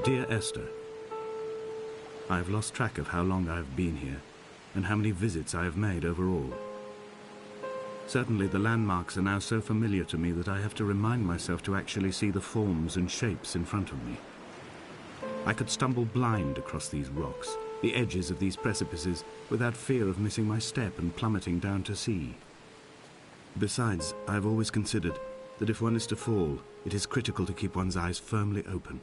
Dear Esther, I have lost track of how long I have been here and how many visits I have made overall. Certainly the landmarks are now so familiar to me that I have to remind myself to actually see the forms and shapes in front of me. I could stumble blind across these rocks, the edges of these precipices, without fear of missing my step and plummeting down to sea. Besides, I have always considered that if one is to fall, it is critical to keep one's eyes firmly open.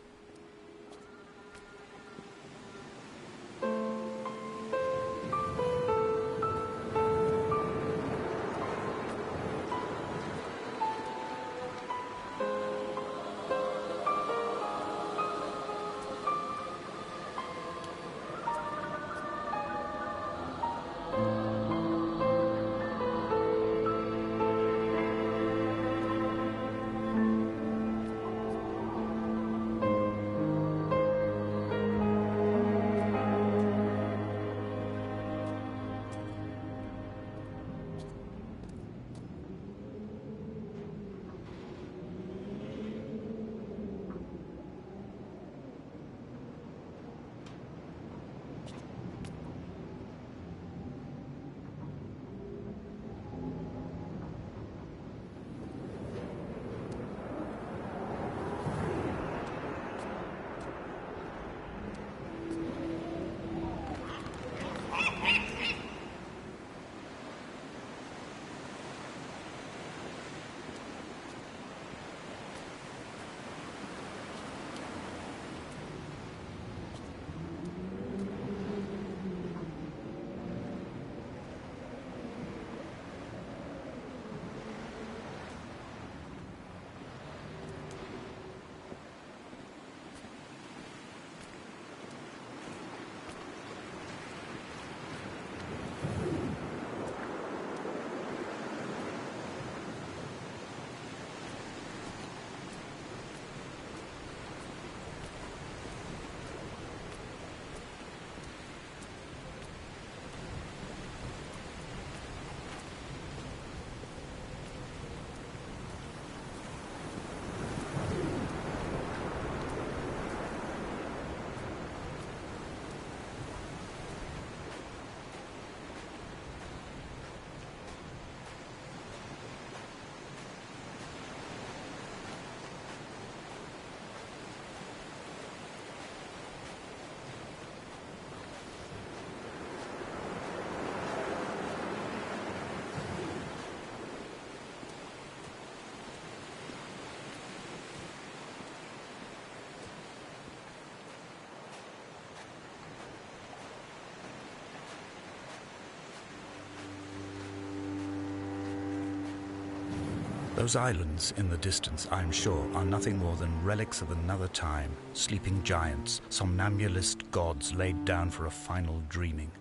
Those islands in the distance, I am sure, are nothing more than relics of another time, sleeping giants, somnambulist gods laid down for a final dreaming.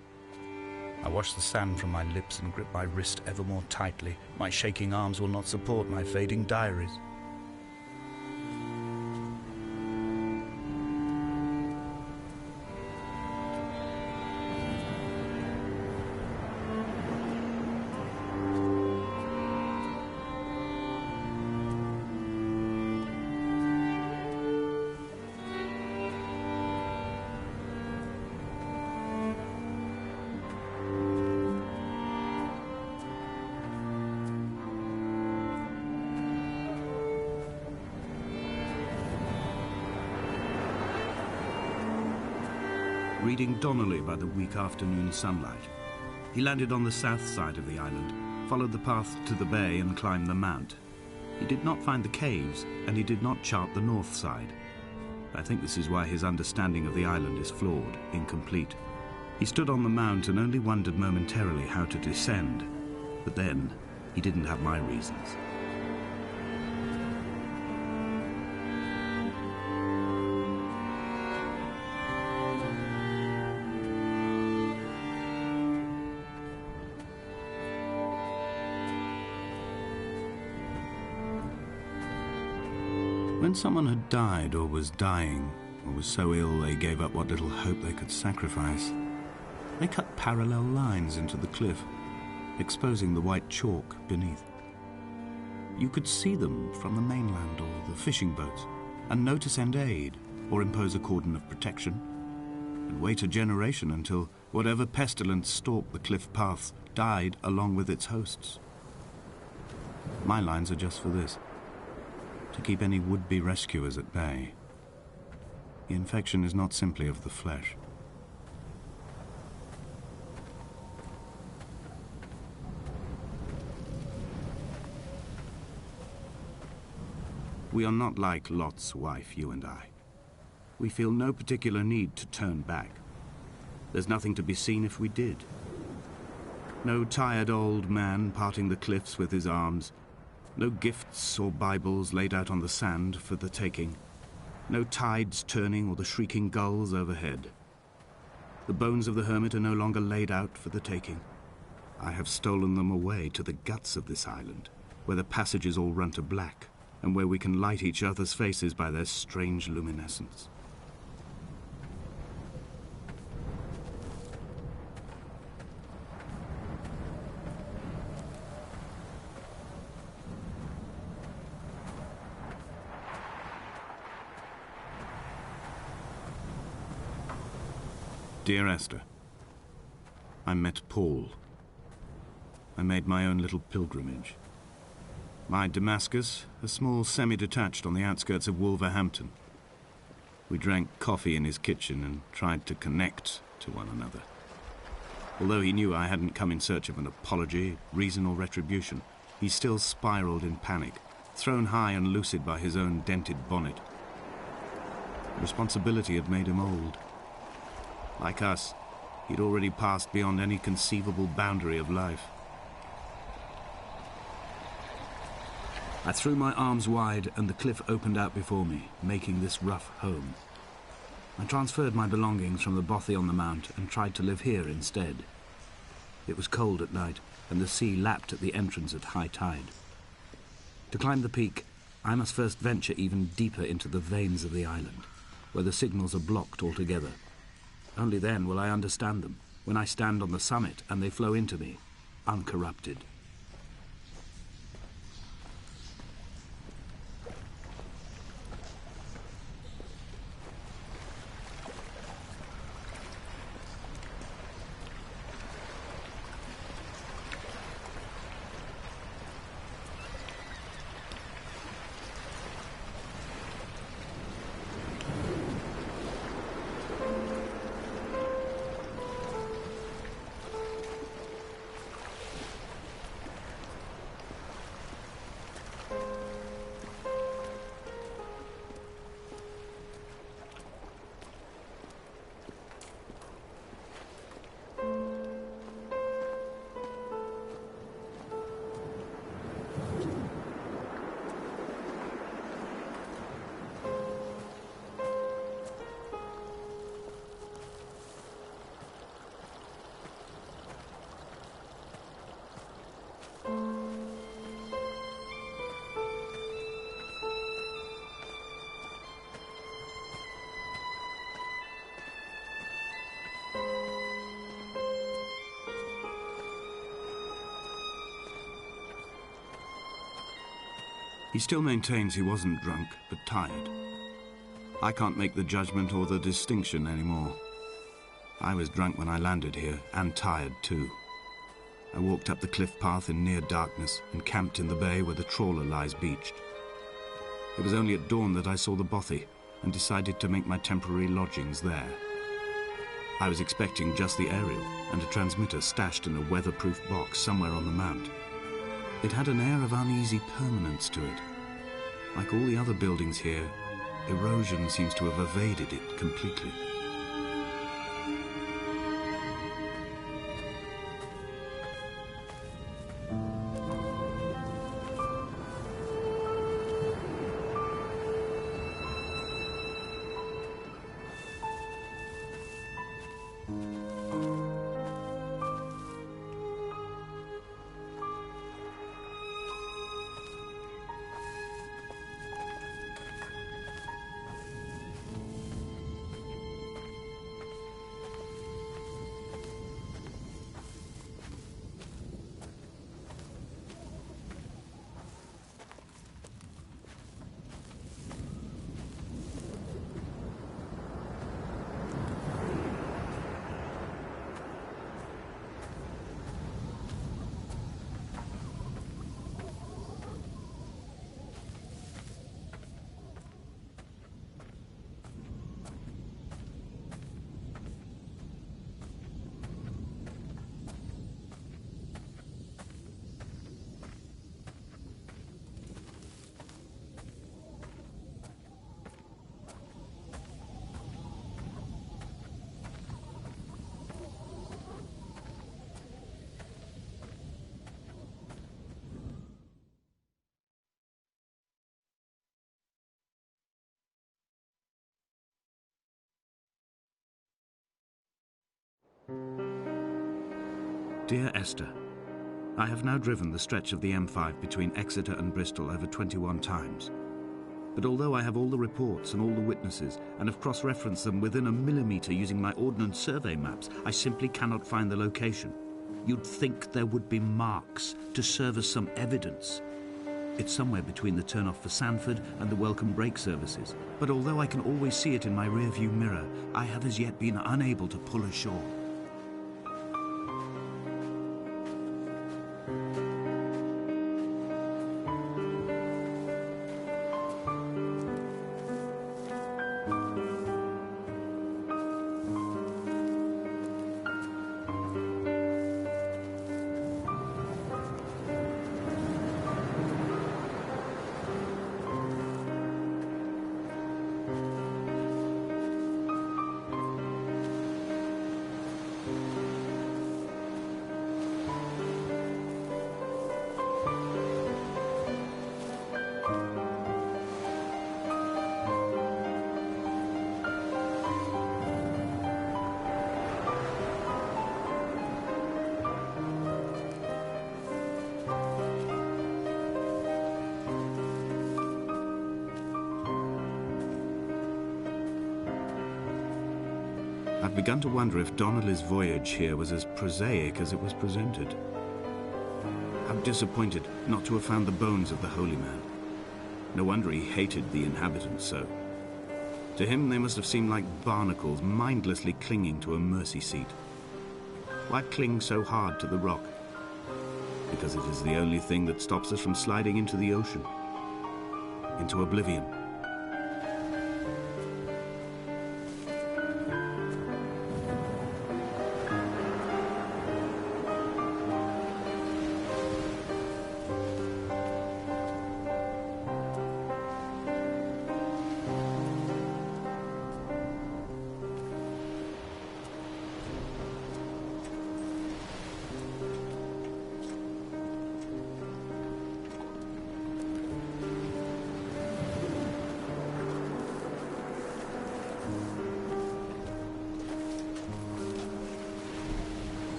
I wash the sand from my lips and grip my wrist ever more tightly. My shaking arms will not support my fading diaries. Reading Donnelly by the weak afternoon sunlight. He landed on the south side of the island, followed the path to the bay and climbed the mount. He did not find the caves, and he did not chart the north side. I think this is why his understanding of the island is flawed, incomplete. He stood on the mount and only wondered momentarily how to descend, but then he didn't have my reasons. When someone had died or was dying, or was so ill they gave up what little hope they could sacrifice, they cut parallel lines into the cliff, exposing the white chalk beneath. You could see them from the mainland or the fishing boats, and know to send aid, or impose a cordon of protection, and wait a generation until whatever pestilence stalked the cliff paths died along with its hosts. My lines are just for this: to keep any would-be rescuers at bay. The infection is not simply of the flesh. We are not like Lot's wife, you and I. We feel no particular need to turn back. There's nothing to be seen if we did. No tired old man parting the cliffs with his arms. No gifts or Bibles laid out on the sand for the taking. No tides turning or the shrieking gulls overhead. The bones of the hermit are no longer laid out for the taking. I have stolen them away to the guts of this island, where the passages all run to black, and where we can light each other's faces by their strange luminescence. Dear Esther, I met Paul. I made my own little pilgrimage. My Damascus, a small semi-detached on the outskirts of Wolverhampton. We drank coffee in his kitchen and tried to connect to one another. Although he knew I hadn't come in search of an apology, reason or retribution, he still spiraled in panic, thrown high and lucid by his own dented bonnet. Responsibility had made him old. Like us, he'd already passed beyond any conceivable boundary of life. I threw my arms wide and the cliff opened out before me, making this rough home. I transferred my belongings from the bothy on the mount and tried to live here instead. It was cold at night and the sea lapped at the entrance at high tide. To climb the peak, I must first venture even deeper into the veins of the island, where the signals are blocked altogether. Only then will I understand them, when I stand on the summit and they flow into me, uncorrupted. He still maintains he wasn't drunk, but tired. I can't make the judgment or the distinction anymore. I was drunk when I landed here, and tired too. I walked up the cliff path in near darkness and camped in the bay where the trawler lies beached. It was only at dawn that I saw the bothy and decided to make my temporary lodgings there. I was expecting just the aerial and a transmitter stashed in a weatherproof box somewhere on the mount. It had an air of uneasy permanence to it. Like all the other buildings here, erosion seems to have evaded it completely. Dear Esther, I have now driven the stretch of the M5 between Exeter and Bristol over 21 times. But although I have all the reports and all the witnesses and have cross-referenced them within a millimetre using my Ordnance Survey maps, I simply cannot find the location. You'd think there would be marks to serve as some evidence. It's somewhere between the turn-off for Sanford and the welcome brake services. But although I can always see it in my rear-view mirror, I have as yet been unable to pull ashore. I've begun to wonder if Donnelly's voyage here was as prosaic as it was presented. How disappointed not to have found the bones of the holy man. No wonder he hated the inhabitants so. To him they must have seemed like barnacles mindlessly clinging to a mercy seat. Why cling so hard to the rock? Because it is the only thing that stops us from sliding into the ocean, into oblivion.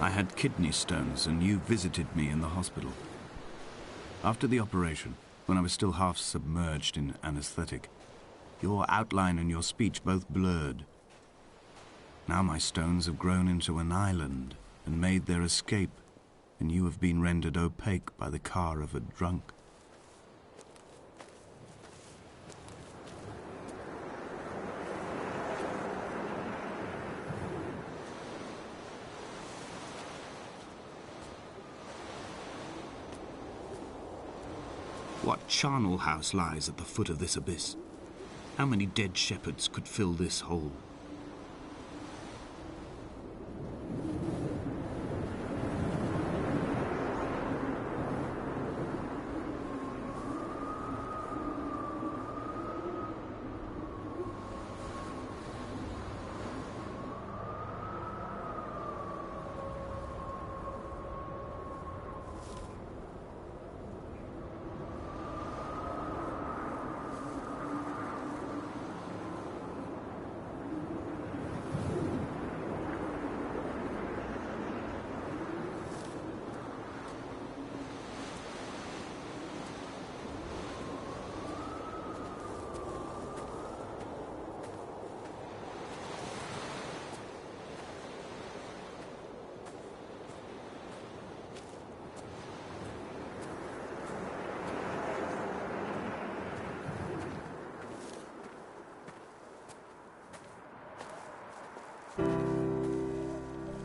I had kidney stones, and you visited me in the hospital. After the operation, when I was still half submerged in anesthetic, your outline and your speech both blurred. Now my stones have grown into an island and made their escape, and you have been rendered opaque by the car of a drunk. What charnel house lies at the foot of this abyss? How many dead shepherds could fill this hole?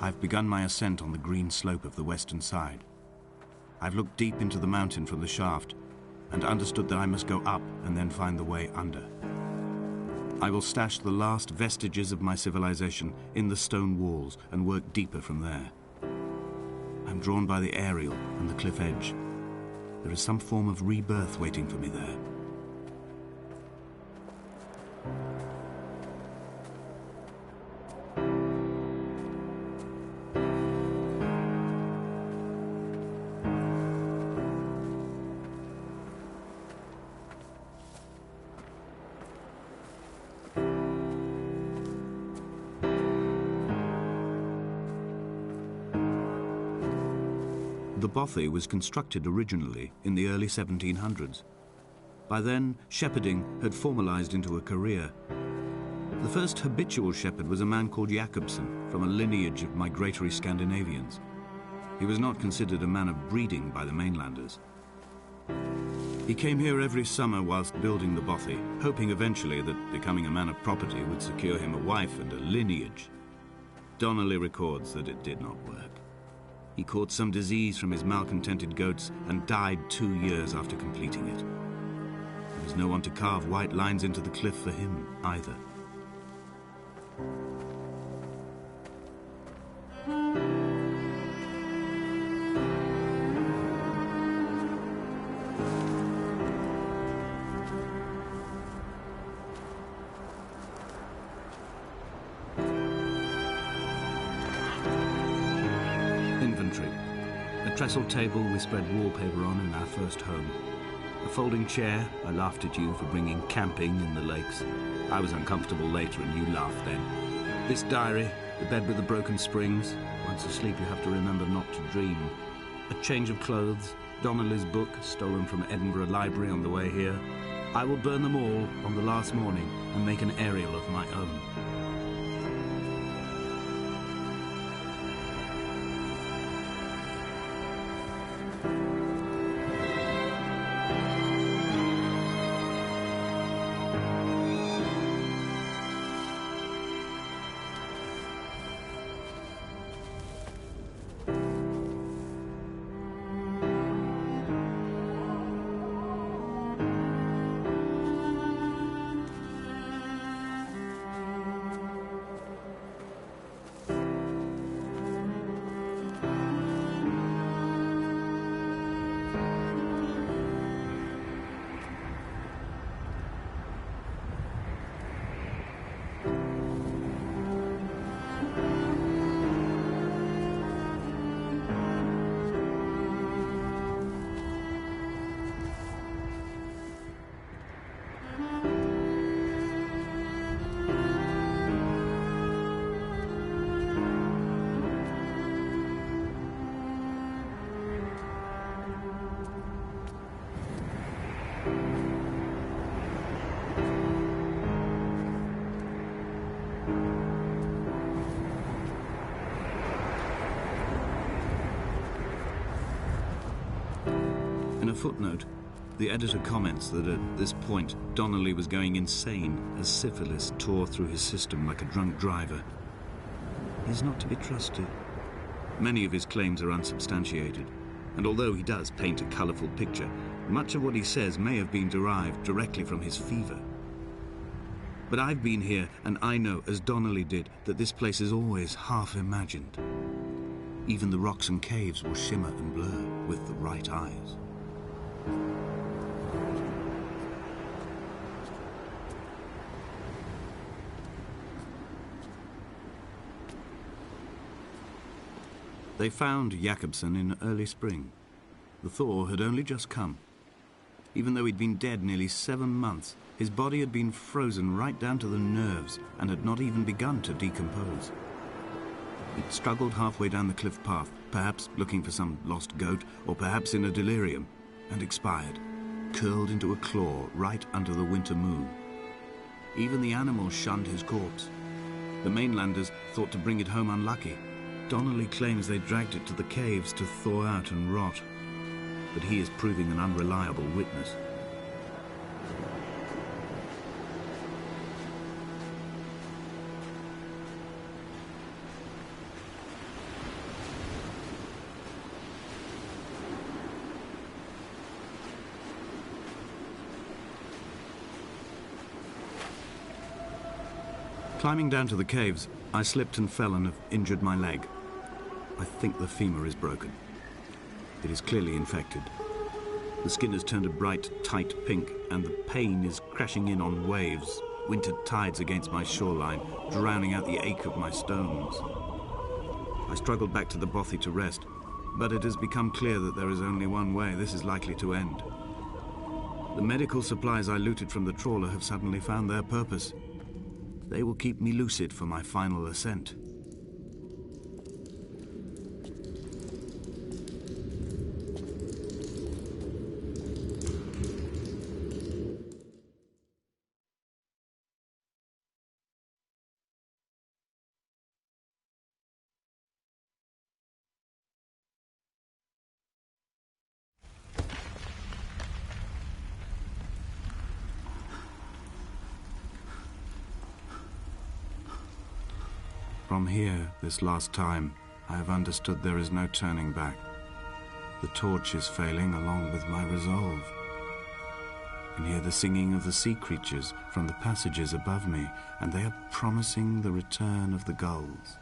I've begun my ascent on the green slope of the western side. I've looked deep into the mountain from the shaft and understood that I must go up and then find the way under. I will stash the last vestiges of my civilization in the stone walls and work deeper from there. I'm drawn by the aerial and the cliff edge. There is some form of rebirth waiting for me there. The bothy was constructed originally in the early 1700s. By then, shepherding had formalized into a career. The first habitual shepherd was a man called Jakobsen, from a lineage of migratory Scandinavians. He was not considered a man of breeding by the mainlanders. He came here every summer whilst building the bothy, hoping eventually that becoming a man of property would secure him a wife and a lineage. Donnelly records that it did not work. He caught some disease from his malcontented goats and died 2 years after completing it. There was no one to carve white lines into the cliff for him either. Inventory. A trestle table we spread wallpaper on in our first home. A folding chair. I laughed at you for bringing camping in the lakes. I was uncomfortable later and you laughed then. This diary, the bed with the broken springs. Once asleep you have to remember not to dream. A change of clothes. Donnelly's book, stolen from Edinburgh Library on the way here. I will burn them all on the last morning and make an aerial of my own. In a footnote, the editor comments that at this point, Donnelly was going insane as syphilis tore through his system like a drunk driver. He's not to be trusted. Many of his claims are unsubstantiated, and although he does paint a colourful picture, much of what he says may have been derived directly from his fever. But I've been here, and I know, as Donnelly did, that this place is always half imagined. Even the rocks and caves will shimmer and blur with the right eyes. They found Jakobsen in early spring. The thaw had only just come. Even though he'd been dead nearly 7 months, his body had been frozen right down to the nerves and had not even begun to decompose. He'd struggled halfway down the cliff path, perhaps looking for some lost goat, or perhaps in a delirium, and expired, curled into a claw right under the winter moon. Even the animals shunned his corpse. The mainlanders thought to bring it home unlucky. Donnelly claims they dragged it to the caves to thaw out and rot, but he is proving an unreliable witness. Climbing down to the caves, I slipped and fell and have injured my leg. I think the femur is broken. It is clearly infected. The skin has turned a bright, tight pink, and the pain is crashing in on waves, winter tides against my shoreline, drowning out the ache of my stones. I struggled back to the bothy to rest, but it has become clear that there is only one way this is likely to end. The medical supplies I looted from the trawler have suddenly found their purpose. They will keep me lucid for my final ascent. From here, this last time, I have understood there is no turning back. The torch is failing along with my resolve. I can hear the singing of the sea creatures from the passages above me, and they are promising the return of the gulls.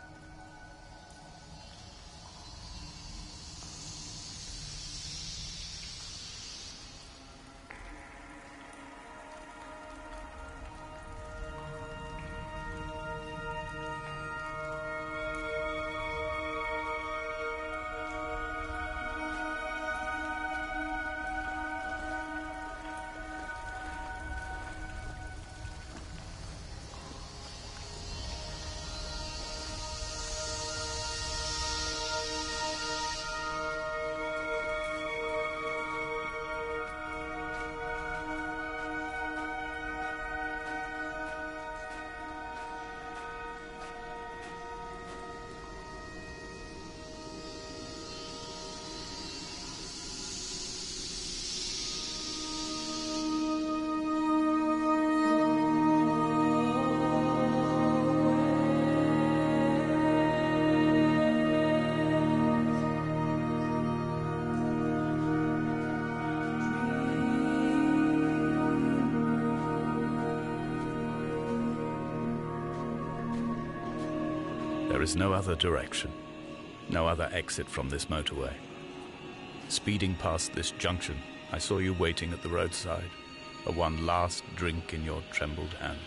There is no other direction, no other exit from this motorway. Speeding past this junction, I saw you waiting at the roadside, a one last drink in your trembled hands.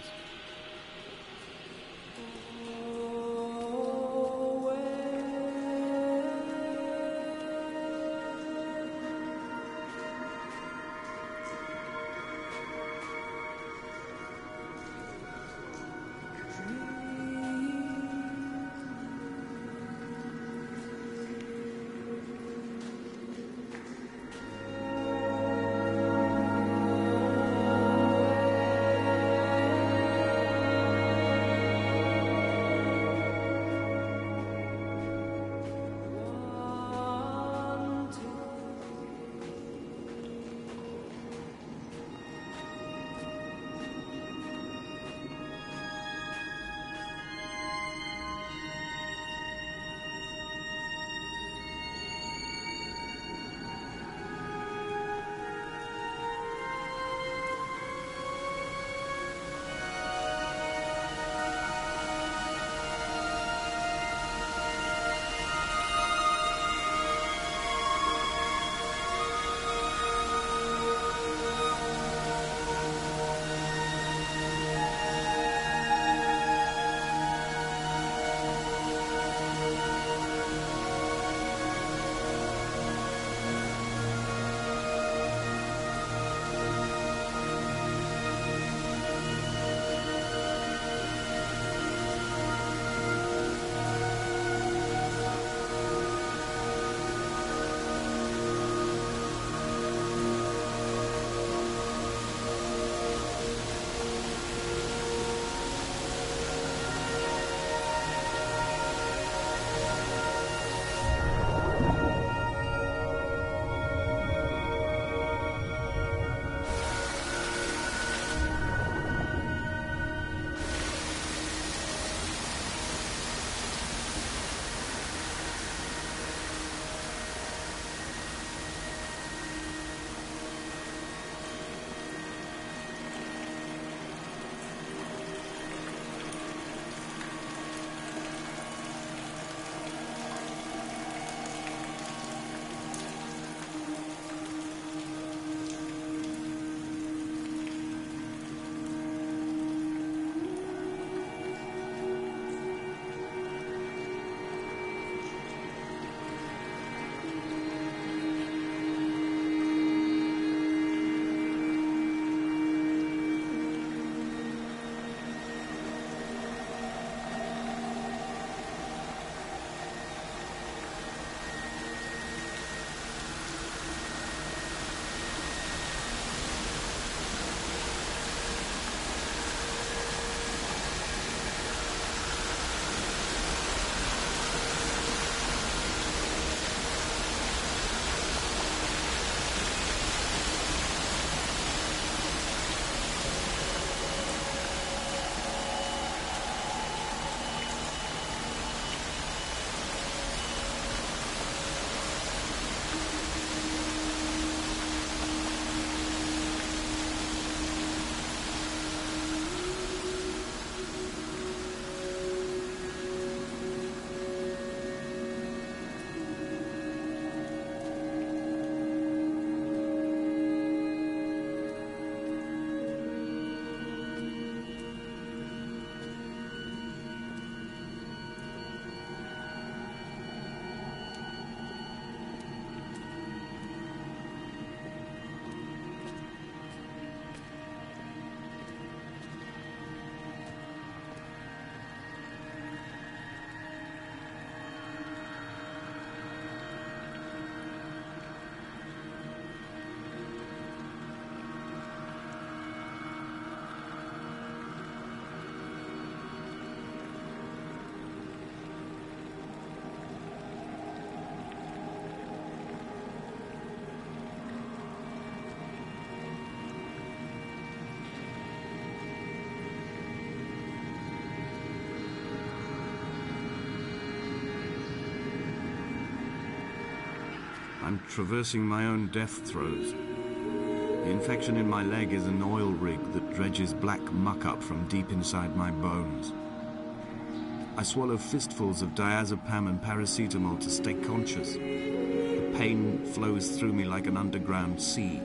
I'm traversing my own death throes. The infection in my leg is an oil rig that dredges black muck up from deep inside my bones. I swallow fistfuls of diazepam and paracetamol to stay conscious. The pain flows through me like an underground sea.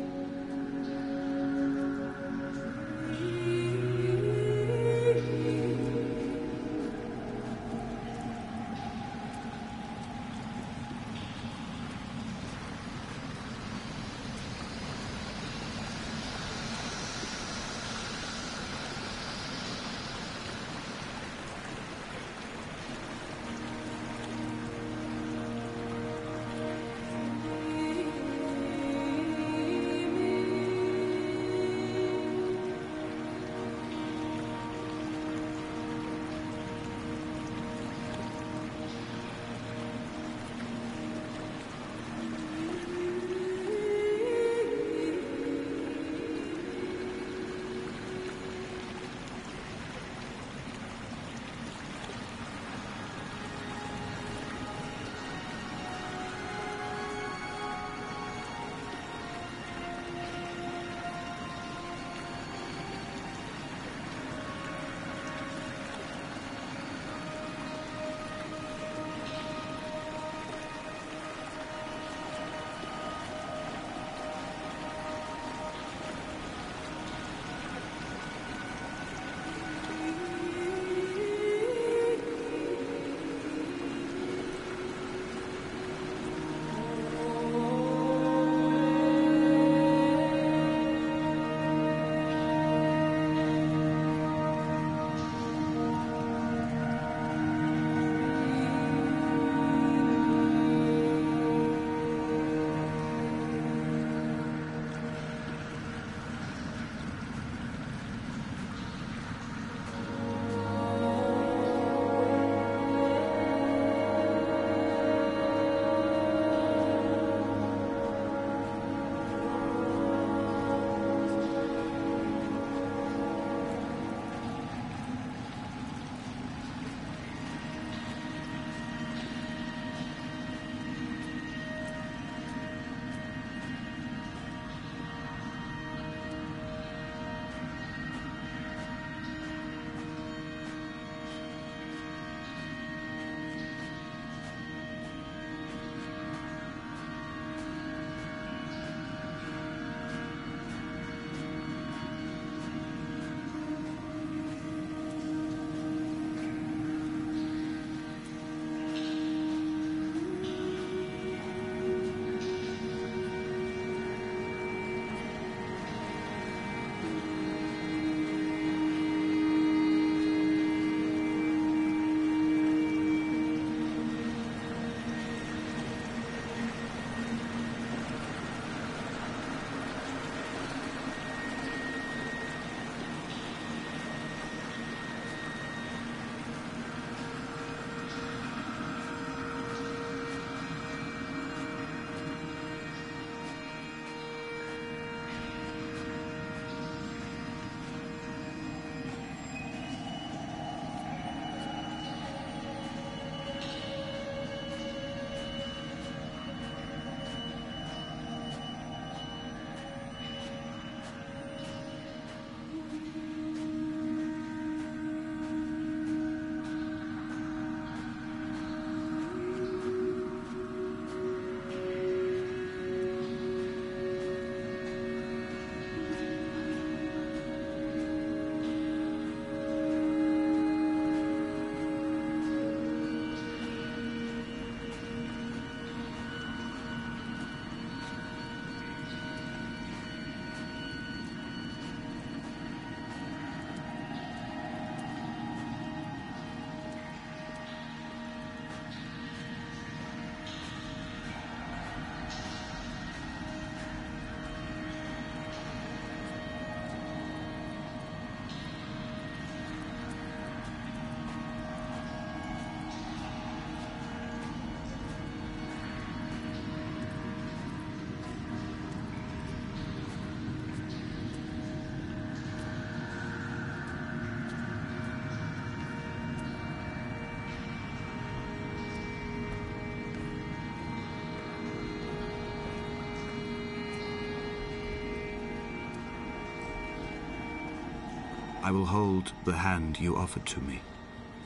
I will hold the hand you offered to me,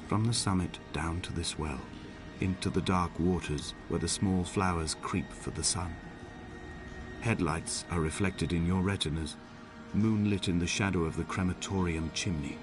from the summit down to this well, into the dark waters where the small flowers creep for the sun. Headlights are reflected in your retinas, moonlit in the shadow of the crematorium chimney.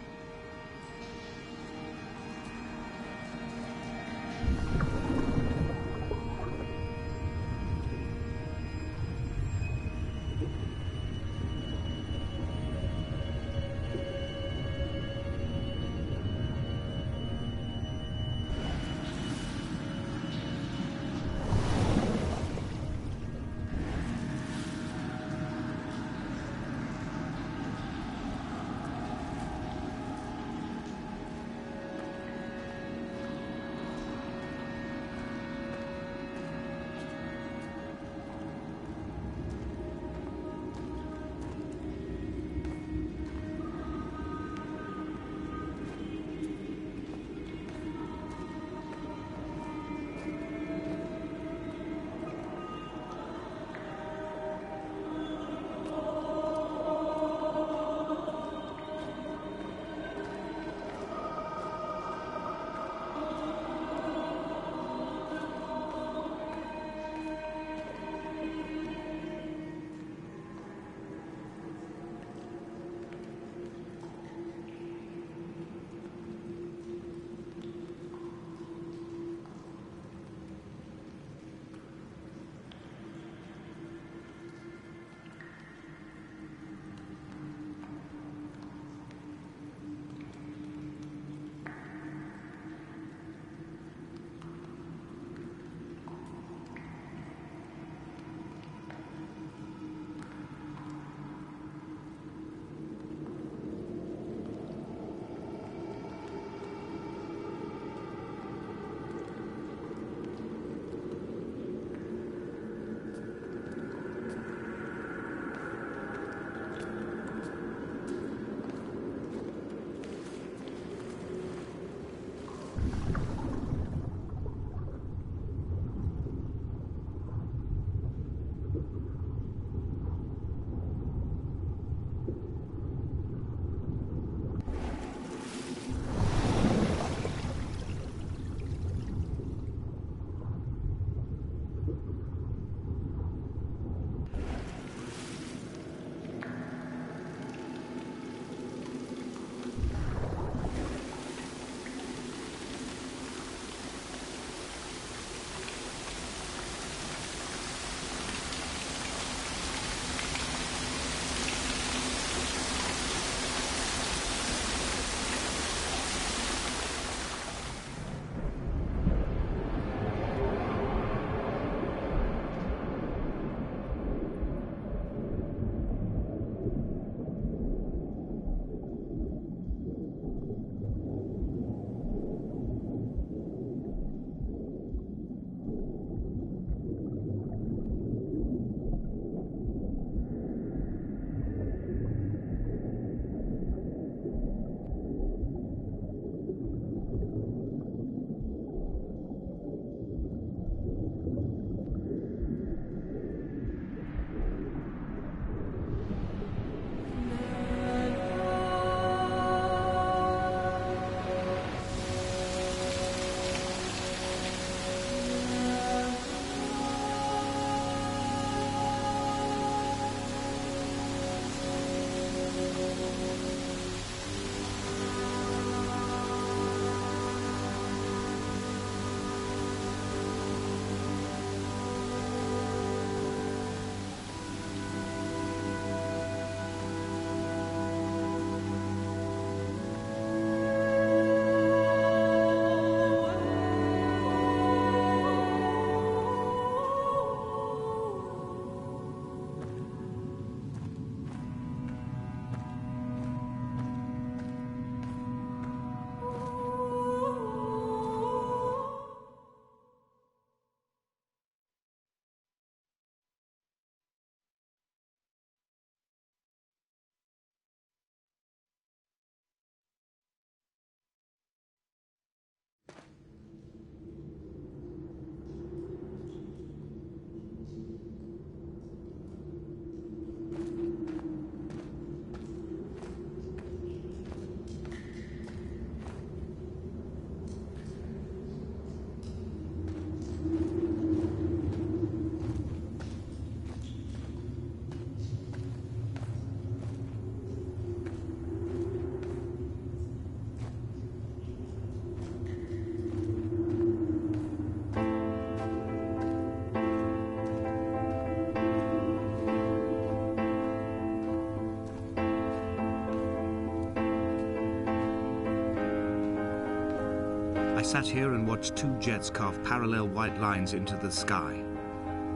I sat here and watched two jets carve parallel white lines into the sky.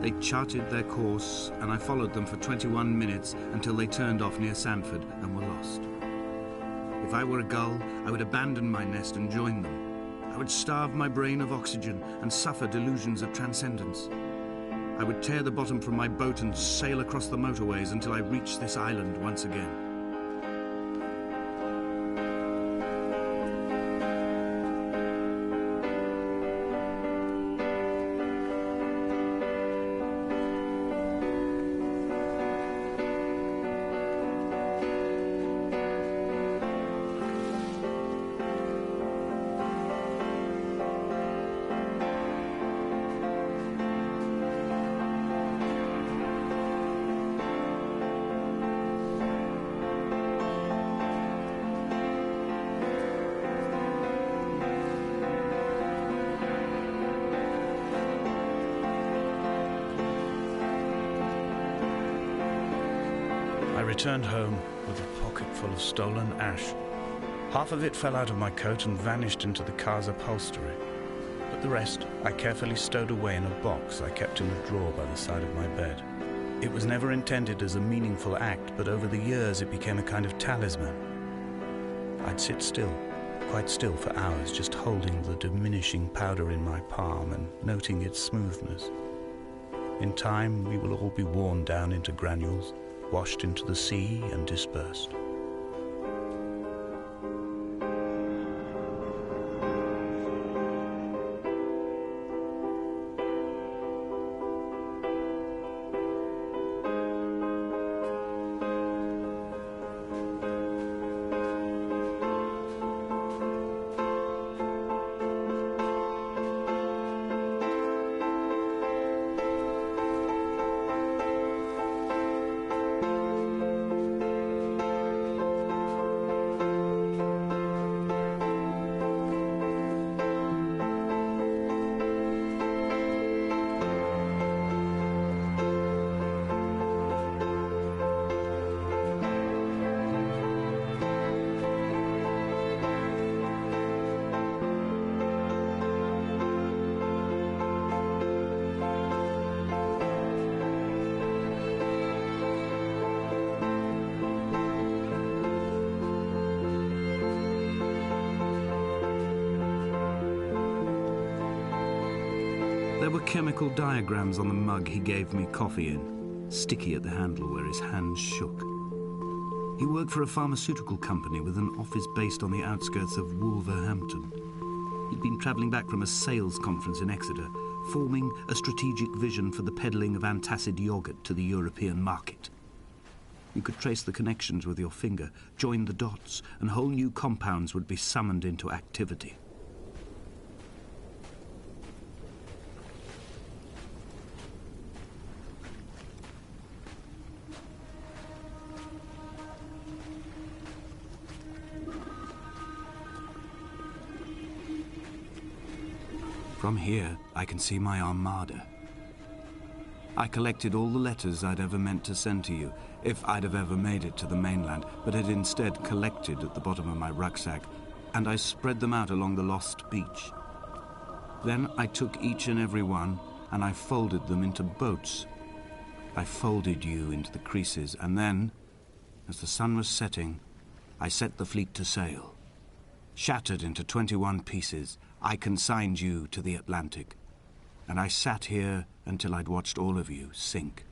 They charted their course, and I followed them for 21 minutes until they turned off near Sanford and were lost. If I were a gull, I would abandon my nest and join them. I would starve my brain of oxygen and suffer delusions of transcendence. I would tear the bottom from my boat and sail across the motorways until I reached this island once again. I returned home with a pocket full of stolen ash. Half of it fell out of my coat and vanished into the car's upholstery, but the rest I carefully stowed away in a box I kept in a drawer by the side of my bed. It was never intended as a meaningful act, but over the years it became a kind of talisman. I'd sit still, quite still for hours, just holding the diminishing powder in my palm and noting its smoothness. In time, we will all be worn down into granules, washed into the sea and dispersed. There were chemical diagrams on the mug he gave me coffee in, sticky at the handle where his hands shook. He worked for a pharmaceutical company with an office based on the outskirts of Wolverhampton. He'd been travelling back from a sales conference in Exeter, forming a strategic vision for the peddling of antacid yogurt to the European market. You could trace the connections with your finger, join the dots, and whole new compounds would be summoned into activity. From here, I can see my armada. I collected all the letters I'd ever meant to send to you, if I'd have ever made it to the mainland, but had instead collected at the bottom of my rucksack, and I spread them out along the lost beach. Then I took each and every one, and I folded them into boats. I folded you into the creases, and then, as the sun was setting, I set the fleet to sail. Shattered into 21 pieces, I consigned you to the Atlantic, and I sat here until I'd watched all of you sink.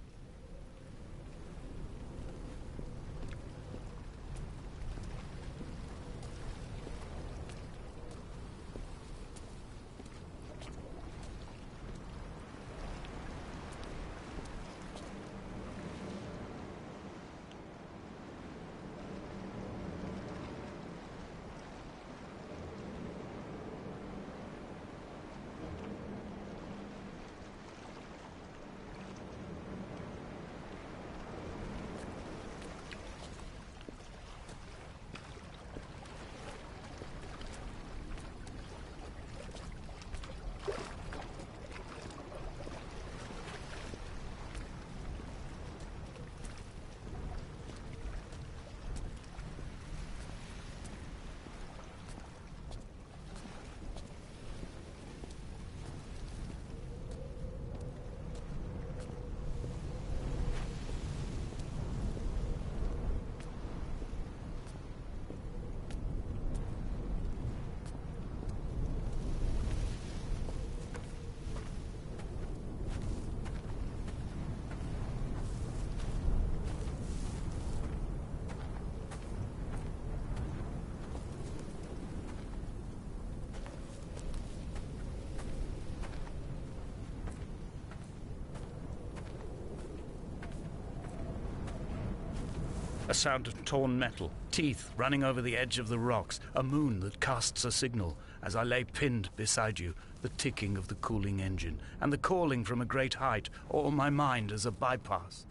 A sound of torn metal, teeth running over the edge of the rocks, a moon that casts a signal. As I lay pinned beside you, the ticking of the cooling engine, and the calling from a great height, all my mind as a bypass.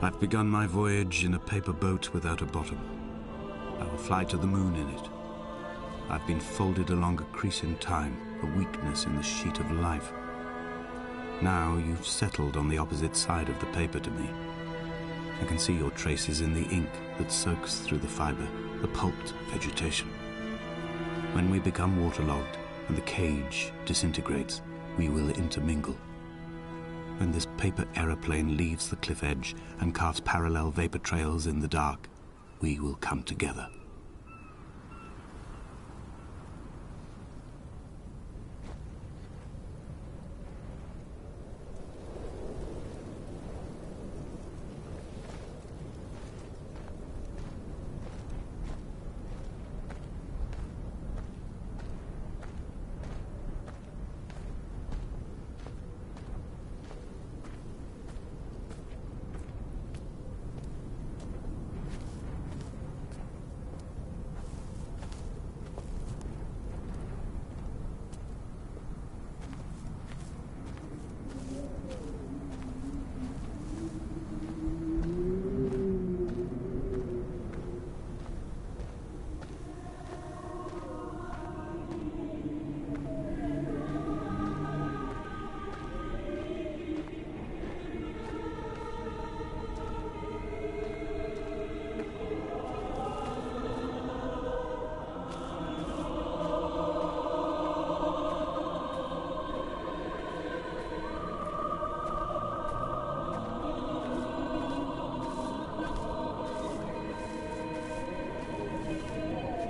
I've begun my voyage in a paper boat without a bottom. I will fly to the moon in it. I've been folded along a crease in time, a weakness in the sheet of life. Now you've settled on the opposite side of the paper to me. I can see your traces in the ink that soaks through the fiber, the pulped vegetation. When we become waterlogged and the cage disintegrates, we will intermingle. When this paper aeroplane leaves the cliff edge and carves parallel vapor trails in the dark, we will come together.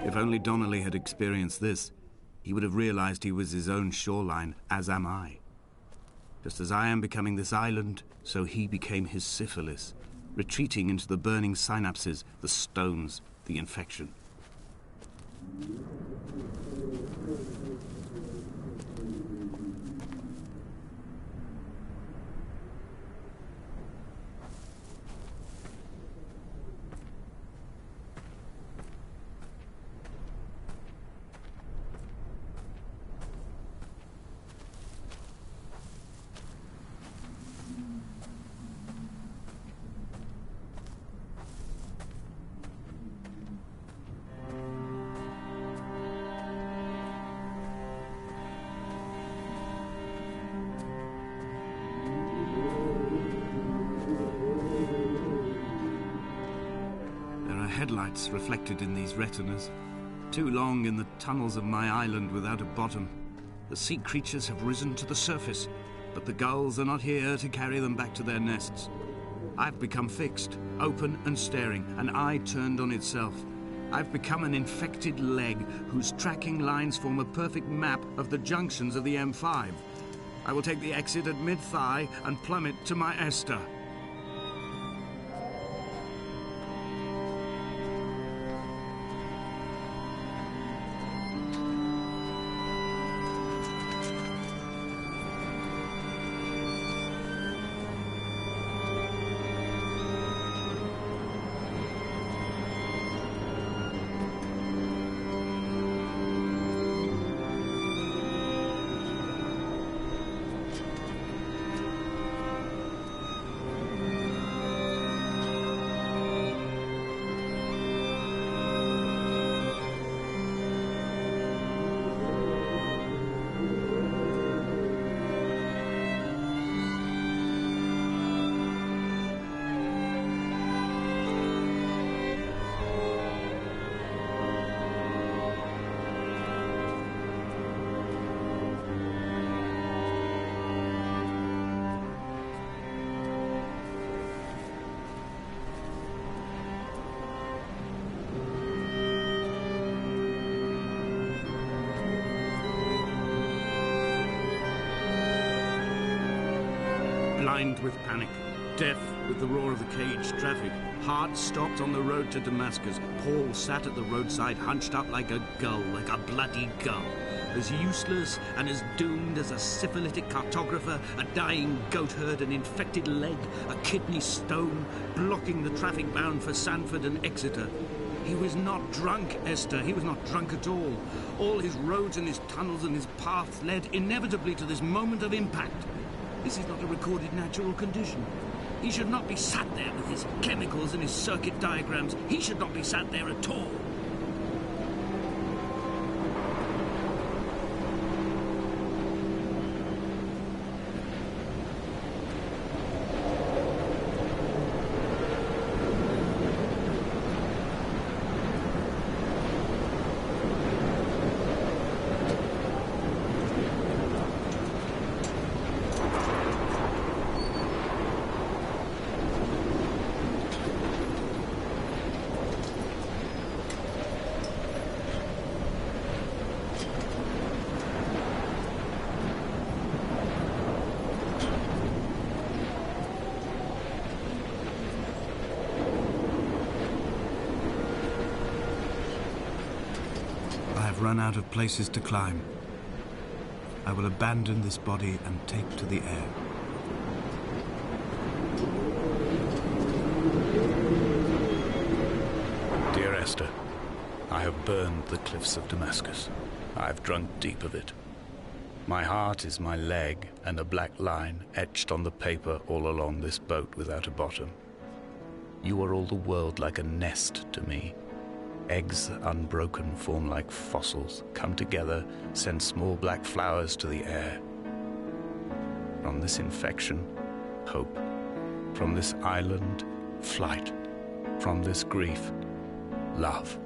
If only Donnelly had experienced this, he would have realized he was his own shoreline, as am I. Just as I am becoming this island, so he became his syphilis, retreating into the burning synapses, the stones, the infection. Headlights reflected in these retinas. Too long in the tunnels of my island without a bottom. The sea creatures have risen to the surface, but the gulls are not here to carry them back to their nests. I've become fixed, open and staring, an eye turned on itself. I've become an infected leg whose tracking lines form a perfect map of the junctions of the M5. I will take the exit at mid-thigh and plummet to my Esther. blind with panic, deaf with the roar of the caged traffic, heart stopped on the road to Damascus. Paul sat at the roadside, hunched up like a gull, like a bloody gull, as useless and as doomed as a syphilitic cartographer, a dying goatherd, an infected leg, a kidney stone, blocking the traffic bound for Sanford and Exeter. He was not drunk, Esther. He was not drunk at all. All his roads and his tunnels and his paths led inevitably to this moment of impact. This is not a recorded natural condition. He should not be sat there with his chemicals and his circuit diagrams. He should not be sat there at all. Run out of places to climb. I will abandon this body and take to the air. Dear Esther, I have burned the cliffs of Damascus. I have drunk deep of it. My heart is my leg and a black line etched on the paper all along this boat without a bottom. You are all the world like a nest to me. Eggs unbroken form like fossils, come together, send small black flowers to the air. From this infection, hope. From this island, flight. From this grief, love.